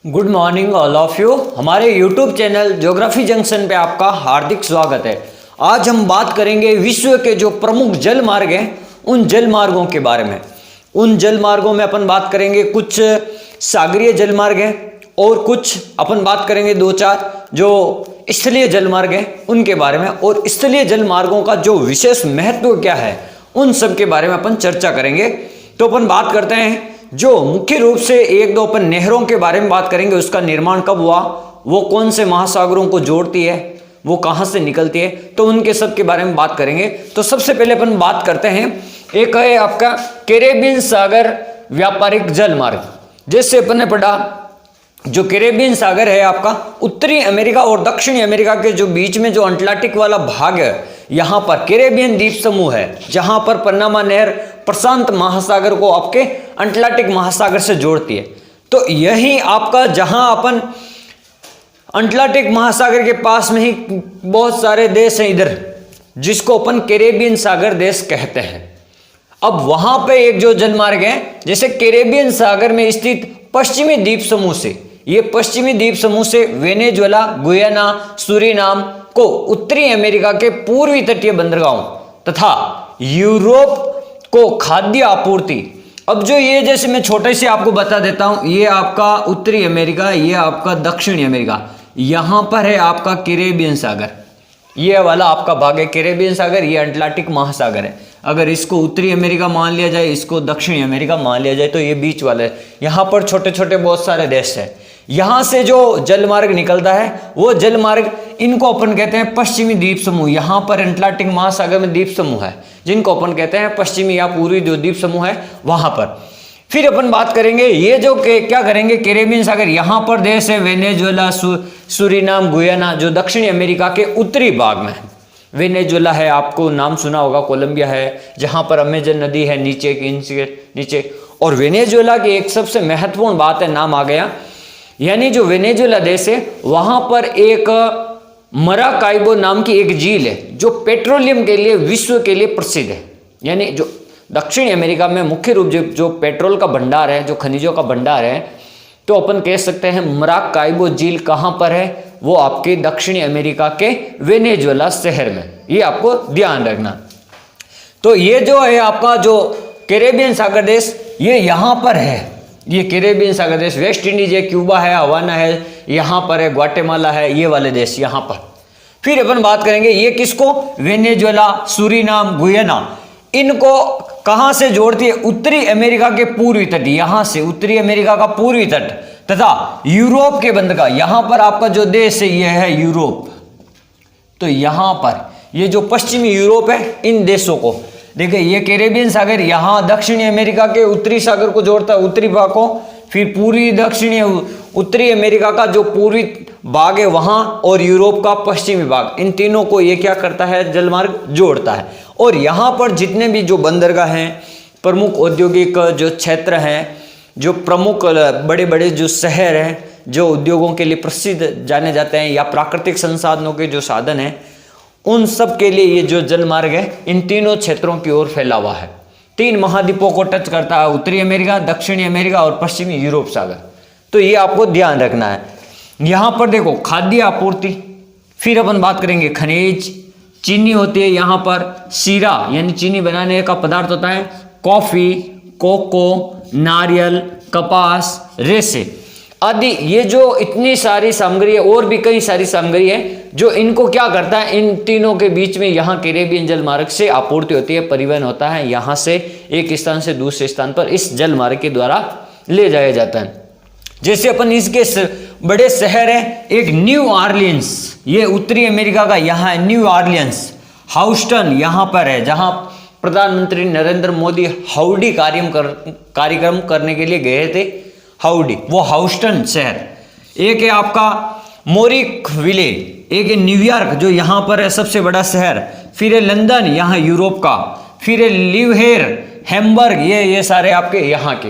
Good morning all of you. हमारे YouTube channel geography junction पे आपका हार्दिक स्वागत है। आज हम बात करेंगे विश्व के जो प्रमुख जल मार्ग हैं उन जल मार्गों के बारे में। उन जल मार्गों में अपन बात करेंगे कुछ सागरीय जल मार्ग हैं और कुछ अपन बात करेंगे दो चार जो स्थलीय जल मार्ग हैं उनके बारे में, और स्थलीय जल मार्गों का जो विशेष महत्व क्या है उन सब के बारे में अपन चर्चा करेंगे। तो अपन बात करते हैं जो मुख्य रूप से एक दो अपन नहरों के बारे में बात करेंगे, उसका निर्माण कब हुआ, वो कौन से महासागरों को जोड़ती है, वो कहाँ से निकलती है, तो उनके सब के बारे में बात करेंगे। तो सबसे पहले अपन बात करते हैं, एक है आपका कैरेबियन सागर व्यापारिक जल मार्ग। जैसे अपन ने पढ़ा जो कैरेबियन सागर है आपका उत्तरी अमेरिका और दक्षिणी अमेरिका के जो बीच में जो अटलांटिक वाला भाग है, यहाँ पर कैरेबियन द्वीप समूह है, जहां पर पनामा नहर प्रशांत महासागर को आपके अटलांटिक महासागर से जोड़ती है। तो यही आपका जहां अपन अटलांटिक महासागर के पास में ही बहुत सारे देश हैं इधर, जिसको अपन कैरेबियन सागर देश कहते हैं। अब वहां पे एक जो जलमार्ग है, जैसे कैरेबियन सागर में स्थित पश्चिमी द्वीप समूह से, ये पश्चिमी द्वीप समूह से वेनेजुएला, गुयाना, सूरीनाम को उत्तरी अमेरिका के पूर्वी तटीय बंदरगाहों तथा यूरोप को खाद्य आपूर्ति। अब जो ये जैसे मैं छोटे से आपको बता देता हूं, ये आपका उत्तरी अमेरिका, ये आपका दक्षिणी अमेरिका, यहां पर है आपका कैरेबियन सागर, ये वाला आपका भाग है कैरेबियन सागर, ये अटलांटिक महासागर है। अगर इसको उत्तरी अमेरिका मान लिया जाए, इसको दक्षिणी अमेरिका मान लिया जाए, तो ये बीच वाला है। यहाँ पर छोटे छोटे बहुत सारे देश है। यहाँ से जो जलमार्ग निकलता है वो जलमार्ग, इनको अपन कहते हैं पश्चिमी द्वीप समूह। यहाँ पर अटलांटिक महासागर में द्वीप समूह है जिनको अपन कहते हैं पश्चिमी या पूर्वी जो द्वीप समूह है वहां पर। फिर अपन बात करेंगे ये जो क्या करेंगे कैरेबियन सागर, यहाँ पर देश है वेनेजुएला, सूरीनाम, गुयाना, जो दक्षिणी अमेरिका के उत्तरी भाग में है। वेनेजुएला है, आपको नाम सुना होगा, कोलंबिया है, जहां पर अमेजन नदी है नीचे नीचे। और वेनेजुएला की एक सबसे महत्वपूर्ण बात है, नाम आ गया, यानी जो वेनेजुएला देश है वहां पर एक मराकाइबो नाम की एक झील है जो पेट्रोलियम के लिए विश्व के लिए प्रसिद्ध है। यानी जो दक्षिणी अमेरिका में मुख्य रूप जो पेट्रोल का भंडार है, जो खनिजों का भंडार है, तो अपन कह सकते हैं मराकाइबो झील कहां पर है, वो आपके दक्षिणी अमेरिका के वेनेजुएला शहर में। ये आपको ध्यान रखना। तो ये जो है आपका जो कैरेबियन सागर देश, ये यहां पर है, ये कैरेबियन सागर देश। वेस्ट इंडीज है, क्यूबा है, हवाना है, यहाँ पर है, ग्वाटेमाला है, ये वाले देश यहाँ पर। फिर अपन बात करेंगे ये किसको, वेनेजुएला, सूरीनाम, गुयाना, इनको कहाँ से जोड़ती है, उत्तरी अमेरिका के पूर्वी तट, यहाँ से उत्तरी अमेरिका का पूर्वी तट तथा यूरोप के बंदरगाह। यहाँ पर आपका जो देश है ये है यूरोप। तो यहाँ पर ये जो पश्चिमी यूरोप है, इन देशों को देखिए, ये कैरेबियन सागर यहाँ दक्षिणी अमेरिका के उत्तरी सागर को जोड़ता है, उत्तरी भाग को। फिर पूर्वी दक्षिणी उत्तरी अमेरिका का जो पूर्वी भाग है वहां, और यूरोप का पश्चिमी भाग, इन तीनों को ये क्या करता है, जलमार्ग जोड़ता है। और यहाँ पर जितने भी जो बंदरगाह हैं, प्रमुख औद्योगिक जो क्षेत्र हैं, जो प्रमुख बड़े बड़े जो शहर हैं, जो उद्योगों के लिए प्रसिद्ध जाने जाते हैं, या प्राकृतिक संसाधनों के जो साधन हैं, उन सब के लिए ये जो जलमार्ग है इन तीनों क्षेत्रों की ओर फैला हुआ है। 3 महाद्वीपों को टच करता है, उत्तरी अमेरिका, दक्षिणी अमेरिका और पश्चिमी यूरोप सागर। तो ये आपको ध्यान रखना है। यहाँ पर देखो खाद्य आपूर्ति, फिर अपन बात करेंगे खनिज, चीनी होती है यहाँ पर, शीरा यानी चीनी बनाने का पदार्थ होता है, कॉफी, कोको, नारियल, कपास, रेसे आदि। ये जो इतनी सारी सामग्री है, और भी कई सारी सामग्री है जो इनको क्या करता है, इन तीनों के बीच में यहाँ कैरेबियन जल मार्ग से आपूर्ति होती है, परिवहन होता है, यहाँ से एक स्थान से दूसरे स्थान पर इस जल मार्ग के द्वारा ले जाया जाता है। जैसे अपन इसके बड़े शहर है, एक न्यू ऑरलियंस, ये उत्तरी अमेरिका का यहाँ है न्यू ऑरलियंस, हाउस्टन यहाँ पर है, जहाँ प्रधानमंत्री नरेंद्र मोदी हाउडी कार्यक्रम करने के लिए गए थे, हाउडी, वो हाउस्टन शहर। एक है आपका मोरिक विले, एक है न्यूयॉर्क जो यहाँ पर है सबसे बड़ा शहर, फिर है लंदन यहाँ यूरोप का, फिर है लिवहेर, हैम्बर्ग, ये सारे आपके यहाँ के,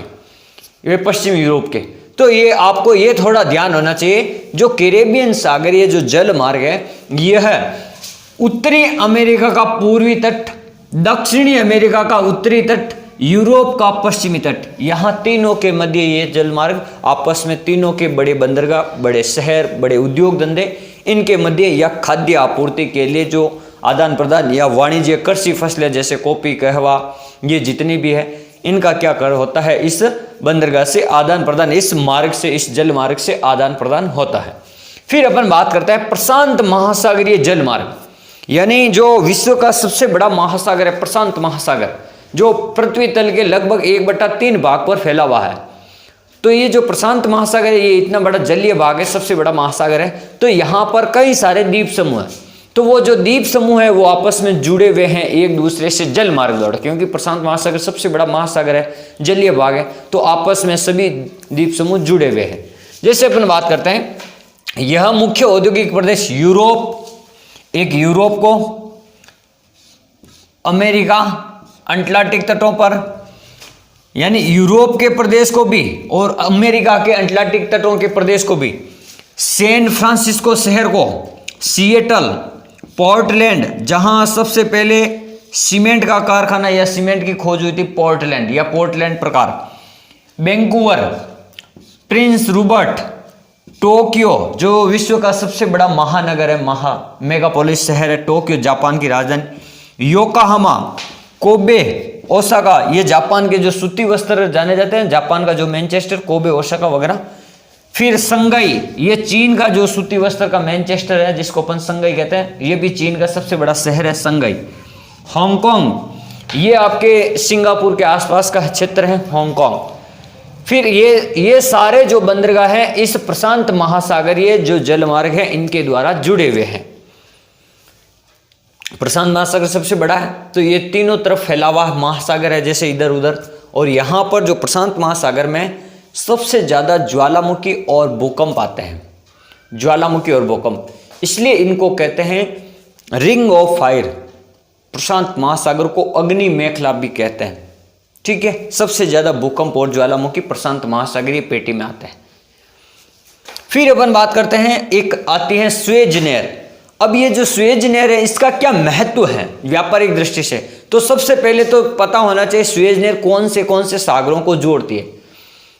ये पश्चिम यूरोप के। तो ये आपको ये थोड़ा ध्यान होना चाहिए, जो कैरेबियन सागरीय जो जल मार्ग है यह उत्तरी अमेरिका का पूर्वी तट, दक्षिणी अमेरिका का उत्तरी तट, यूरोप का पश्चिमी तट, यहाँ तीनों के मध्य ये जलमार्ग आपस में, तीनों के बड़े बंदरगाह, बड़े शहर, बड़े उद्योग धंधे, इनके मध्य या खाद्य आपूर्ति के लिए जो आदान प्रदान या वाणिज्य कृषि फसलें जैसे कॉफी, कहवा, ये जितनी भी है, इनका क्या कर होता है, इस बंदरगाह से आदान प्रदान, इस मार्ग से, इस जल मार्ग से आदान प्रदान होता है। फिर अपन बात करते हैं प्रशांत महासागरीय जल मार्ग, यानी जो विश्व का सबसे बड़ा महासागर है प्रशांत महासागर, जो पृथ्वी तल के लगभग 1/3 भाग पर फैला हुआ है। तो ये जो प्रशांत महासागर है, ये इतना बड़ा जलीय भाग है, सबसे बड़ा महासागर है। तो यहाँ पर कई सारे द्वीप समूह है, तो वो जो द्वीप समूह है वो आपस में जुड़े हुए हैं एक दूसरे से जल मार्ग द्वारा, क्योंकि प्रशांत महासागर सबसे बड़ा महासागर है, जलीय भाग है, तो आपस में सभी द्वीप समूह जुड़े हुए हैं। जैसे अपन बात करते हैं, यह मुख्य औद्योगिक प्रदेश यूरोप, एक यूरोप को, अमेरिका, अटलांटिक तटों पर, यानी यूरोप के प्रदेश को भी और अमेरिका के अटलांटिक तटों के प्रदेश को भी, सैन फ्रांसिस्को शहर को, सिएटल, पोर्टलैंड, जहां सबसे पहले सीमेंट का कारखाना या सीमेंट की खोज हुई थी, पोर्टलैंड या पोर्टलैंड प्रकार, वैंकूवर, प्रिंस रूबर्ट, टोक्यो जो विश्व का सबसे बड़ा महानगर है, मेगापोलिस शहर है टोक्यो, जापान की राजधानी, योकोहामा, कोबे, ओसाका, ये जापान के जो सूती वस्त्र जाने जाते हैं, जापान का जो मैनचेस्टर, कोबे, ओसाका वगैरह। फिर संघाई, ये चीन का जो सूती वस्त्र का मैनचेस्टर है, जिसको अपन संघाई कहते हैं, ये भी चीन का सबसे बड़ा शहर है संघाई। हांगकांग, ये आपके सिंगापुर के आसपास का क्षेत्र है हांगकांग। फिर ये सारे जो बंदरगाह हैं इस प्रशांत महासागरीय जो जलमार्ग है इनके द्वारा जुड़े हुए हैं। प्रशांत महासागर सबसे बड़ा है, तो ये तीनों तरफ फैला हुआ महासागर है, जैसे इधर उधर। और यहाँ पर जो प्रशांत महासागर में सबसे ज़्यादा ज्वालामुखी और भूकंप आते हैं, ज्वालामुखी और भूकंप, इसलिए इनको कहते हैं रिंग ऑफ फायर। प्रशांत महासागर को अग्नि मेखला भी कहते हैं, ठीक है। सबसे ज़्यादा भूकंप और ज्वालामुखी प्रशांत महासागरीय पेटी में आते हैं। फिर अपन बात करते हैं, एक आती है स्वेज नहर। अब ये जो स्वेज नहर है इसका क्या महत्व है व्यापारिक दृष्टि से, तो सबसे पहले तो पता होना चाहिए स्वेज नहर कौन से सागरों को जोड़ती है।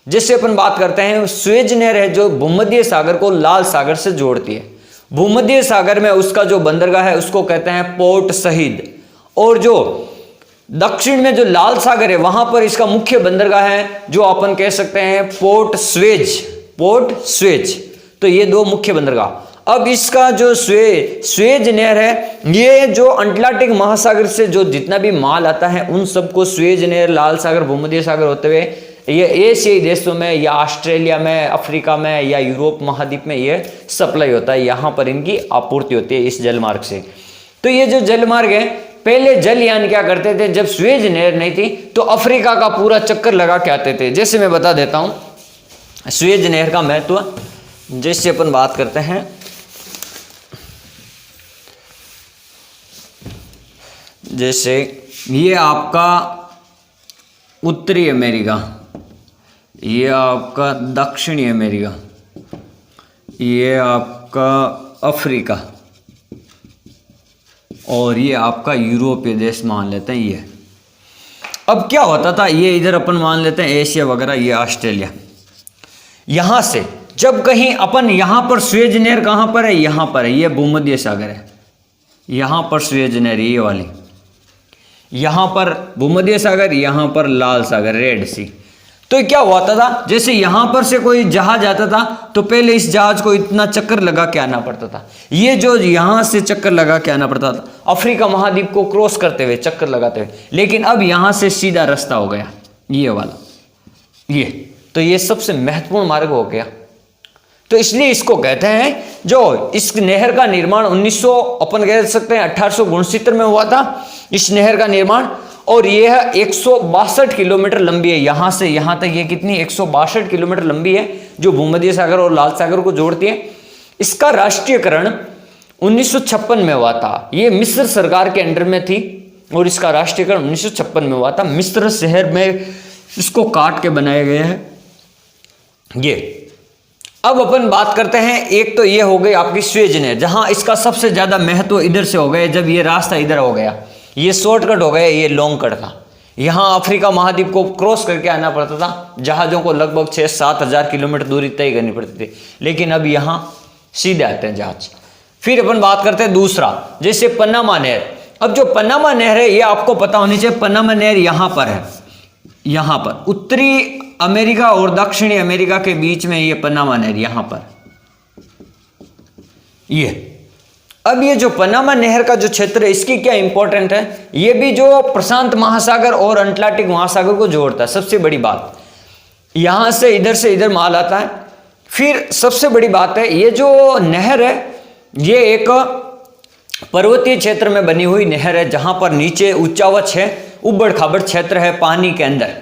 जैसे अपन बात करते हैं, स्वेज नहर है जो भूमध्य सागर को लाल सागर से जोड़ती है। भूमध्य सागर में उसका जो बंदरगाह है उसको कहते हैं पोर्ट शहीद, और जो दक्षिण में जो लाल सागर है वहां पर इसका मुख्य बंदरगाह है जो अपन कह सकते हैं पोर्ट स्वेज। तो ये दो मुख्य बंदरगाह। अब इसका जो स्वेज नहर है, ये जो अटलांटिक महासागर से जो जितना भी माल आता है उन सबको स्वेज नहर, लाल सागर, भूमध्य सागर होते हुए ये एशियाई देशों में या ऑस्ट्रेलिया में, अफ्रीका में या यूरोप महाद्वीप में ये सप्लाई होता है, यहाँ पर इनकी आपूर्ति होती है इस जलमार्ग से। तो ये जो जलमार्ग है, पहले जलयान क्या करते थे, जब स्वेज नहर नहीं थी तो अफ्रीका का पूरा चक्कर लगा के आते थे। जैसे मैं बता देता हूँ स्वेज नहर का महत्व। जैसे अपन बात करते हैं, जैसे ये आपका उत्तरी अमेरिका, ये आपका दक्षिणी अमेरिका, ये आपका अफ्रीका और ये आपका यूरोपीय देश मान लेते हैं ये। अब क्या होता था, ये इधर अपन मान लेते हैं एशिया वगैरह, ये ऑस्ट्रेलिया। यहाँ से जब कहीं अपन, यहाँ पर स्वेज नहर कहाँ पर है, यहाँ पर है, ये भूमध्य सागर है, यहाँ पर स्वेज नहर ये वाली, यहाँ पर भूमध्य सागर, यहाँ पर लाल सागर, रेड सी। तो क्या होता था, जैसे यहाँ पर से कोई जहाज आता था तो पहले इस जहाज को इतना चक्कर लगा के आना पड़ता था, ये जो यहाँ से चक्कर लगा के आना पड़ता था अफ्रीका महाद्वीप को क्रॉस करते हुए, चक्कर लगाते हुए। लेकिन अब यहाँ से सीधा रास्ता हो गया ये वाला, ये तो ये सबसे महत्वपूर्ण मार्ग हो गया। तो इसलिए इसको कहते हैं, जो इस नहर का निर्माण 1900 अपन कह सकते हैं 1869 में हुआ था इस नहर का निर्माण, और यह 162 किलोमीटर लंबी है। यहां से यहां तक ये कितनी 162 किलोमीटर लंबी है, जो भूमध्य सागर और लाल सागर को जोड़ती है। इसका राष्ट्रीयकरण 1956 में हुआ था, ये मिस्र सरकार के अंडर में थी और इसका राष्ट्रीयकरण 1956 में हुआ था। मिस्र शहर में इसको काट के बनाए गए हैं ये। अब अपन बात करते हैं, एक तो ये हो गई आपकी स्वेज नहर, जहां इसका सबसे ज्यादा महत्व इधर से हो गया, जब ये रास्ता इधर हो गया, ये शॉर्टकट हो गया ये लॉन्ग कट का। यहाँ अफ्रीका महाद्वीप को क्रॉस करके आना पड़ता था, जहाज़ों को लगभग 6-7 हज़ार किलोमीटर दूरी तय करनी पड़ती थी, लेकिन अब यहाँ सीधे आते हैं जहाज। फिर अपन बात करते हैं दूसरा, जैसे पनामा नहर। अब जो पनामा नहर है ये आपको पता होनी चाहिए, पनामा नहर यहाँ पर है, यहाँ पर उत्तरी अमेरिका और दक्षिणी अमेरिका के बीच में ये पनामा नहर यहाँ पर ये। अब ये जो पनामा नहर का जो क्षेत्र है इसकी क्या इंपॉर्टेंट है, ये भी जो प्रशांत महासागर और अटलांटिक महासागर को जोड़ता है। सबसे बड़ी बात, यहां से इधर माल आता है। फिर सबसे बड़ी बात है, ये जो नहर है ये एक पर्वतीय क्षेत्र में बनी हुई नहर है, जहां पर नीचे उच्चावच है, उबड़ खाबड़ क्षेत्र है पानी के अंदर।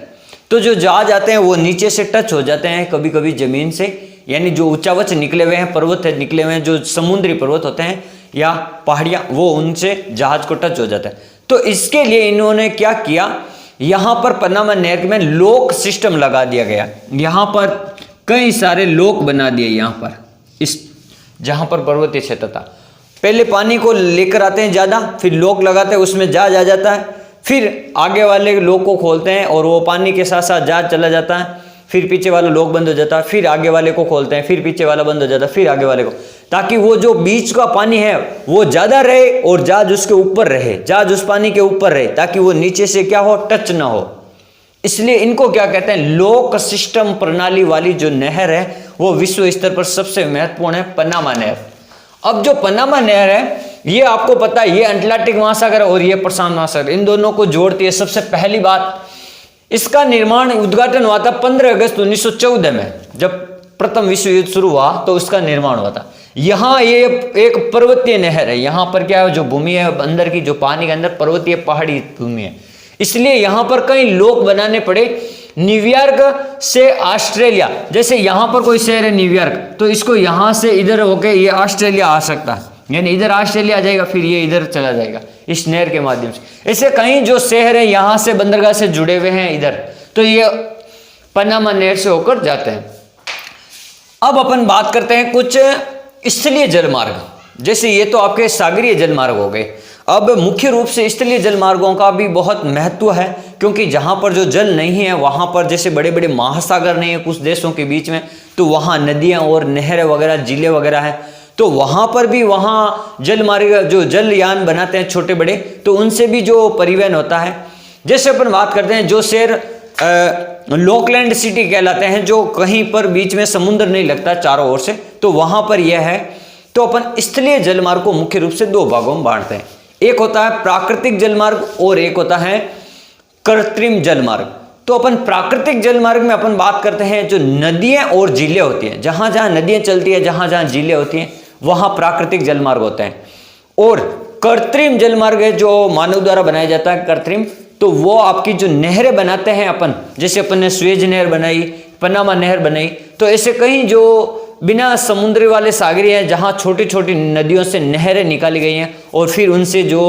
तो जो जहाज आते हैं वो नीचे से टच हो जाते हैं कभी कभी जमीन से, यानी जो उच्चावच निकले हुए हैं, पर्वत निकले हुए हैं, जो समुद्री पर्वत होते हैं या पहाड़ियां, वो उनसे जहाज को टच हो जाता है। तो इसके लिए इन्होंने क्या किया, यहां पर पनामा नहर में लॉक सिस्टम लगा दिया गया। यहां पर कई सारे लॉक बना दिए, यहां पर इस जहां पर पर्वतीय क्षेत्र था। पहले पानी को लेकर आते हैं ज्यादा, फिर लॉक लगाते हैं, उसमें जहाज आ जाता है, फिर आगे वाले लॉक को खोलते हैं और वो पानी के साथ साथ जहाज चला जाता है, फिर पीछे वाला लॉक बंद हो जाता है, फिर आगे वाले को खोलते हैं, फिर पीछे वाला बंद हो जाता है, फिर आगे वाले को, ताकि वो जो बीच का पानी है वो ज्यादा रहे और जहाज उसके ऊपर रहे, जहाज उस पानी के ऊपर रहे, ताकि वो नीचे से क्या हो, टच ना हो। इसलिए इनको क्या कहते हैं, लॉक सिस्टम प्रणाली वाली जो नहर है वो विश्व स्तर पर सबसे महत्वपूर्ण है, पनामा नहर। अब जो पनामा नहर है ये आपको पता है, ये अटलांटिक महासागर और ये प्रशांत महासागर, इन दोनों को जोड़ती है। सबसे पहली बात, इसका निर्माण उद्घाटन हुआ था 15 अगस्त 1914 में, जब प्रथम विश्व युद्ध शुरू हुआ तो उसका निर्माण हुआ था। यहाँ ये एक पर्वतीय नहर है, यहाँ पर क्या है, जो भूमि है अंदर की, जो पानी के अंदर पर्वतीय पहाड़ी भूमि है, इसलिए यहाँ पर कई लॉक बनाने पड़े। न्यूयॉर्क से ऑस्ट्रेलिया, जैसे यहाँ पर कोई शहर है न्यूयॉर्क, तो इसको यहाँ से इधर होके ये ऑस्ट्रेलिया आ सकता है, यानी इधर ऑस्ट्रेलिया आ जाएगा, फिर ये इधर चला जाएगा इस नहर के माध्यम से। ऐसे कई जो शहर है यहाँ से बंदरगाह से जुड़े हुए हैं इधर, तो ये पनामा नहर से होकर जाते हैं। अब अपन बात करते हैं कुछ स्थलीय जलमार्ग, जैसे ये तो आपके सागरीय जलमार्ग हो गए। अब मुख्य रूप से स्थलीय जलमार्गों का भी बहुत महत्व है, क्योंकि जहां पर जो जल नहीं है वहां पर, जैसे बड़े बड़े महासागर नहीं है कुछ देशों के बीच में, तो वहां नदियां और नहरें वगैरह, जिले वगैरह हैं, तो वहां पर भी वहां जलमार्ग, जो जलयान बनाते हैं छोटे बड़े, तो उनसे भी जो परिवहन होता है। जैसे अपन बात करते हैं, जो शहर लॉकलैंड सिटी कहलाते हैं, जो कहीं पर बीच में समुद्र नहीं लगता चारों ओर से, तो वहां पर यह है। तो अपन स्थलीय जलमार्ग को मुख्य रूप से दो भागों में बांटते हैं, एक होता है प्राकृतिक जलमार्ग और एक होता है कृत्रिम जलमार्ग। तो अपन प्राकृतिक जलमार्ग में अपन बात करते हैं जो नदियां और झीलें होती हैं, जहां जहां नदियां चलती है, जहां जहां झीलें होती हैं, वहां प्राकृतिक जलमार्ग होते हैं। और कृत्रिम जलमार्ग है जो मानव द्वारा बनाया जाता है, कृत्रिम, तो वो आपकी जो नहरें बनाते हैं अपन, जैसे अपन ने स्वेज नहर बनाई, पनामा नहर बनाई, तो ऐसे कहीं जो बिना समुद्री वाले सागरी हैं, जहाँ छोटी छोटी नदियों से नहरें निकाली गई हैं और फिर उनसे जो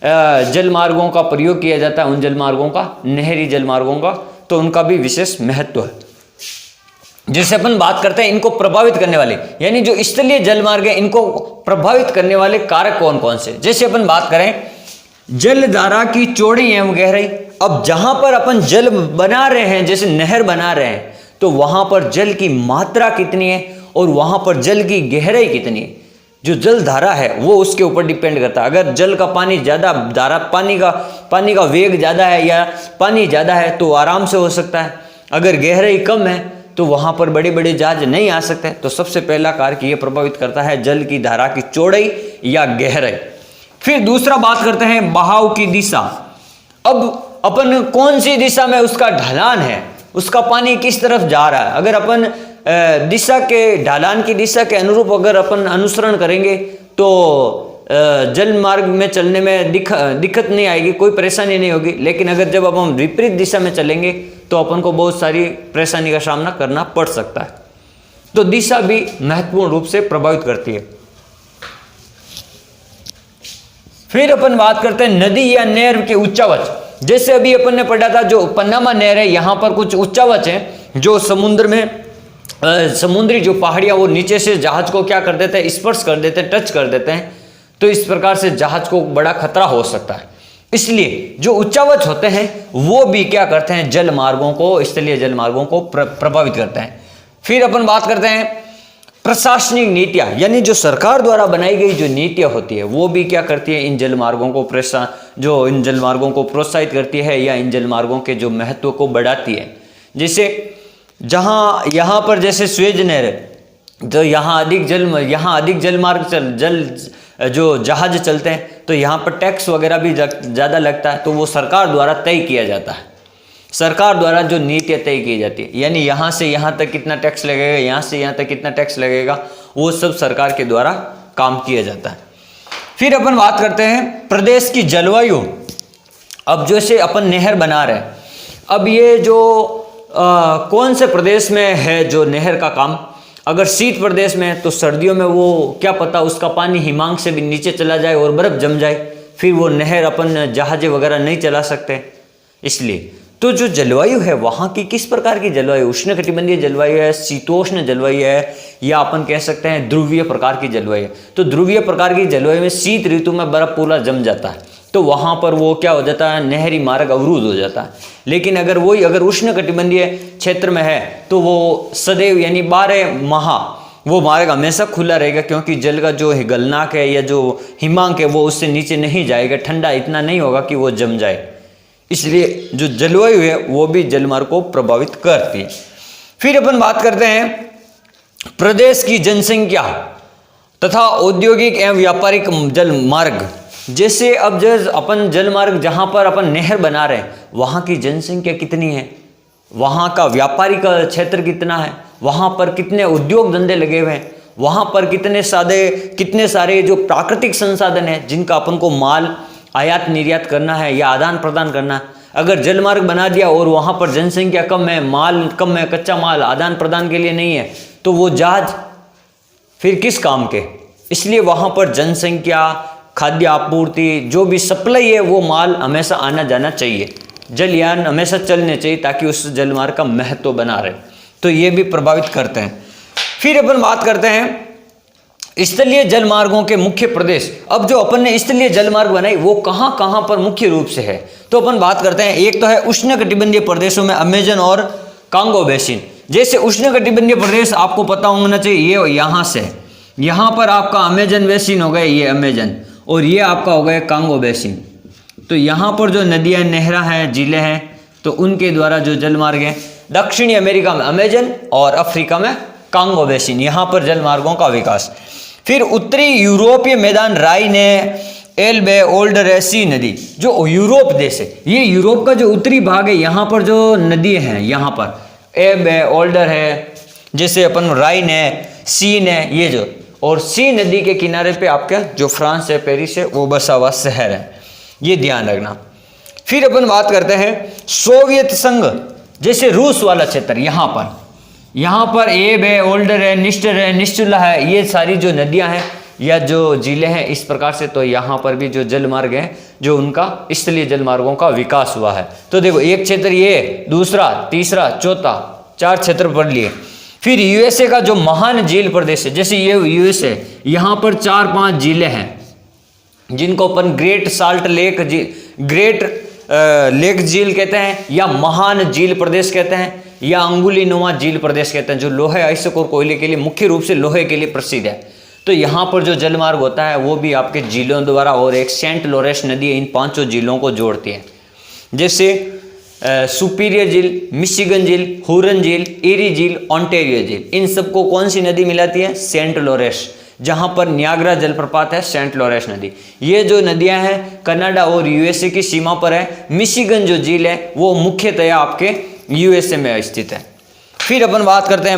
जलमार्गों का प्रयोग किया जाता है, उन जलमार्गों का, नहरी जलमार्गों का, तो उनका भी विशेष महत्व है। जैसे अपन बात करते हैं इनको प्रभावित करने वाले, यानी जो स्थलीय जलमार्ग है इनको प्रभावित करने वाले कारक कौन कौन से। जैसे अपन बात करें जलधारा की चौड़ाई एवं गहराई। अब जहां पर अपन जल बना रहे हैं, जैसे नहर बना रहे हैं, तो वहां पर जल की मात्रा कितनी है और वहां पर जल की गहराई कितनी है, जो जल धारा है वो उसके ऊपर डिपेंड करता है। अगर जल का पानी ज्यादा, धारा पानी का वेग ज्यादा है या पानी ज्यादा है तो आराम से हो सकता है। अगर गहराई कम है तो वहां पर बड़े बड़े जहाज नहीं आ सकते। तो सबसे पहला कारक ये प्रभावित करता है जल की धारा की चौड़ाई या गहराई। फिर दूसरा बात करते हैं बहाव की दिशा। अब अपन कौन सी दिशा में उसका ढलान है, उसका पानी किस तरफ जा रहा है। अगर अपन दिशा के, ढलान की दिशा के अनुरूप अगर अपन अनुसरण करेंगे तो जल मार्ग में चलने में दिक्कत नहीं आएगी, कोई परेशानी नहीं होगी। लेकिन अगर जब हम विपरीत दिशा में चलेंगे तो अपन को बहुत सारी परेशानी का सामना करना पड़ सकता है। तो दिशा भी महत्वपूर्ण रूप से प्रभावित करती है। फिर अपन बात करते हैं नदी या नहर के उच्चावच। जैसे अभी अपन ने पढ़ा था जो पनामा नहर है, यहाँ पर कुछ उच्चावच हैं जो समुद्र में समुद्री जो पहाड़ियाँ वो नीचे से जहाज को क्या कर देते हैं, स्पर्श कर देते हैं, टच कर देते हैं। तो इस प्रकार से जहाज को बड़ा खतरा हो सकता है। इसलिए जो उच्चावच होते हैं वो भी क्या करते हैं, जल मार्गों को, स्थलीय जल मार्गों को प्रभावित करते हैं। फिर अपन बात करते हैं प्रशासनिक नीतियां, यानी जो सरकार द्वारा बनाई गई जो नीतियां होती है वो भी क्या करती है, इन जल मार्गों को इन जल मार्गों को प्रोत्साहित करती है या इन जल मार्गों के जो महत्व को बढ़ाती है। जैसे यहाँ पर जैसे स्वेज नहर है, तो यहाँ अधिक जल मार्ग जो जहाज चलते हैं तो यहाँ पर टैक्स वगैरह भी ज़्यादा लगता है, तो वो सरकार द्वारा तय किया जाता है। सरकार द्वारा जो नीतियाँ तय की जाती है, यानी यहाँ से यहाँ तक कितना टैक्स लगेगा, यहाँ से यहाँ तक कितना टैक्स लगेगा, वो सब सरकार के द्वारा काम किया जाता है। फिर अपन बात करते हैं प्रदेश की जलवायु। अब जैसे अपन नहर बना रहे हैं, अब ये जो कौन से प्रदेश में है जो नहर का काम, अगर शीत प्रदेश में है तो सर्दियों में वो क्या पता उसका पानी हिमांक से भी नीचे चला जाए और बर्फ जम जाए, फिर वो नहर अपन जहाजें वगैरह नहीं चला सकते। इसलिए तो जो जलवायु है वहाँ की किस प्रकार की जलवायु, उष्णकटिबंधीय जलवायु है, शीतोष्ण जलवायु है, या अपन कह सकते हैं ध्रुवीय प्रकार की जलवायु है। तो ध्रुवीय प्रकार की जलवायु में शीत ऋतु में बर्फ पूरा जम जाता है, तो वहाँ पर वो क्या हो जाता है, नहरी मार्ग अवरुद्ध हो जाता है। लेकिन अगर उष्णकटिबंधीय क्षेत्र में है तो वो सदैव यानी 12 माह वो मार्ग हमेशा खुला रहेगा, क्योंकि जल का जो गलनांक है या जो हिमांक है वो उससे नीचे नहीं जाएगा, ठंडा इतना नहीं होगा कि वो जम जाए। इसलिए जो जलवायु है वो भी जलमार्ग को प्रभावित करती है। फिर अपन बात करते हैं प्रदेश की जनसंख्या तथा औद्योगिक एवं व्यापारिक जल मार्ग। जैसे अब अपन जल मार्ग जहाँ पर अपन नहर बना रहे हैं वहाँ की जनसंख्या कितनी है, वहाँ का व्यापारिक क्षेत्र कितना है, वहाँ पर कितने उद्योग धंधे लगे हुए हैं, वहाँ पर कितने सारे जो प्राकृतिक संसाधन है जिनका अपन को माल आयात निर्यात करना है या आदान प्रदान करना है। अगर जल मार्ग बना दिया और वहाँ पर जनसंख्या कम है, माल कम है, कच्चा माल आदान प्रदान के लिए नहीं है, तो वो जहाज फिर किस काम के। इसलिए वहाँ पर जनसंख्या, खाद्य आपूर्ति, जो भी सप्लाई है वो माल हमेशा आना जाना चाहिए, जलयान हमेशा चलने चाहिए ताकि उस जलमार्ग का महत्व बना रहे। तो ये भी प्रभावित करते हैं। फिर अपन बात करते हैं स्थलीय जल मार्गों के मुख्य प्रदेश। अब जो अपन ने स्थलीय जल मार्ग बनाई वो कहाँ कहाँ पर मुख्य रूप से है, तो अपन बात करते हैं। एक तो है उष्णकटिबंधीय प्रदेशों में अमेजन और कांगो बेसिन। जैसे उष्णकटिबंधीय प्रदेश आपको पता होना चाहिए, ये यहाँ से यहाँ पर आपका अमेजन बेसिन हो गए, ये अमेजन, और ये आपका हो गया कांगो बेसिन। तो यहाँ पर जो नदियाँ, नहरा हैं, झीलें हैं, तो उनके द्वारा जो जल मार्ग है, दक्षिणी अमेरिका में अमेजन और अफ्रीका में कांगो बेसिन, यहाँ पर जल मार्गों का विकास। फिर उत्तरी यूरोपीय मैदान राइन है, एल्बे, ओल्डर है, सी नदी। जो यूरोप देश है, ये यूरोप का जो उत्तरी भाग है, यहाँ पर जो नदी हैं, यहाँ पर एब है, ओल्डर है, जैसे अपन राइन है, सीन है, ये जो, और सी नदी के किनारे पे आपका जो फ्रांस है, पेरिस है, वो बसा हुआ शहर है, ये ध्यान रखना। फिर अपन बात करते हैं सोवियत संघ, जैसे रूस वाला क्षेत्र, यहाँ पर एब है, ओल्डर है, निस्टर है, निस्टुला है, ये सारी जो नदियां हैं या जो जिले हैं इस प्रकार से। तो यहाँ पर भी जो जल मार्ग है, जो उनका स्थलीय जल मार्गों का विकास हुआ है। तो देखो, एक क्षेत्र ये, दूसरा, तीसरा, चौथा, 4 क्षेत्र पढ़ लिए। फिर यूएसए का जो महान झील प्रदेश है, जैसे ये यूएसए, यहाँ पर 4-5 झीलें हैं जिनको अपन ग्रेट साल्ट लेक लेक झील कहते हैं, या महान झील प्रदेश कहते हैं, या अंगुलीनुमा झील प्रदेश कहते हैं, जो लोहे, आइसक और कोयले के लिए, मुख्य रूप से लोहे के लिए प्रसिद्ध है। तो यहाँ पर जो जलमार्ग होता है वो भी आपके झीलों द्वारा, और एक सेंट लॉरेंस नदी इन 5 झीलों को जोड़ती है। जैसे सुपीरियर झील, मिशिगन झील, हुरन झील, एरी झील, ओंटारियो झील, इन सबको कौन सी नदी मिलाती है? Saint Lawrence. जहाँ पर नियाग्रा जलप्रपात है, सेंट लॉरेंस नदी। ये जो नदियाँ हैं कनाडा और यूएसए की सीमा पर है। मिशिगन जो झील है वो मुख्यतया आपके यूएसए में स्थित है। फिर अपन बात करते हैं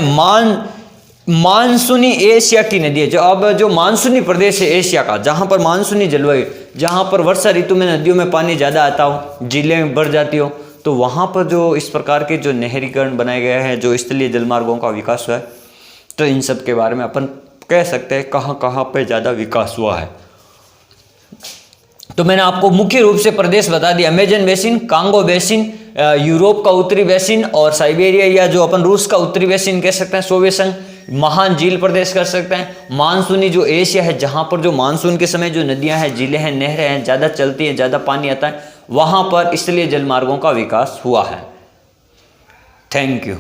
मानसूनी एशिया की नदी है। जो मानसूनी प्रदेश है एशिया का, जहाँ पर मानसूनी जलवायु, जहाँ पर वर्षा ऋतु में नदियों में पानी ज़्यादा आता हो, झीलें बढ़ जाती हो, तो वहाँ पर जो इस प्रकार के जो नहरीकरण बनाए गए हैं, जो स्थलीय जलमार्गों का विकास हुआ है, तो इन सब के बारे में अपन कह सकते हैं कहाँ कहाँ पे ज़्यादा विकास हुआ है। तो मैंने आपको मुख्य रूप से प्रदेश बता दिया, Amazon basin, Congo basin, Europe का उत्तरी बेसिन, और साइबेरिया या जो अपन रूस का उत्तरी बेसिन कह सकते हैं, सोवियत संघ, महान झील प्रदेश कर सकते हैं। मानसूनी जो एशिया है, जहाँ पर जो मानसून के समय जो नदियाँ हैं, झीलें हैं, नहरें हैं, ज़्यादा चलती हैं, ज़्यादा पानी आता है, वहाँ पर इसलिए जलमार्गों का विकास हुआ है। Thank you.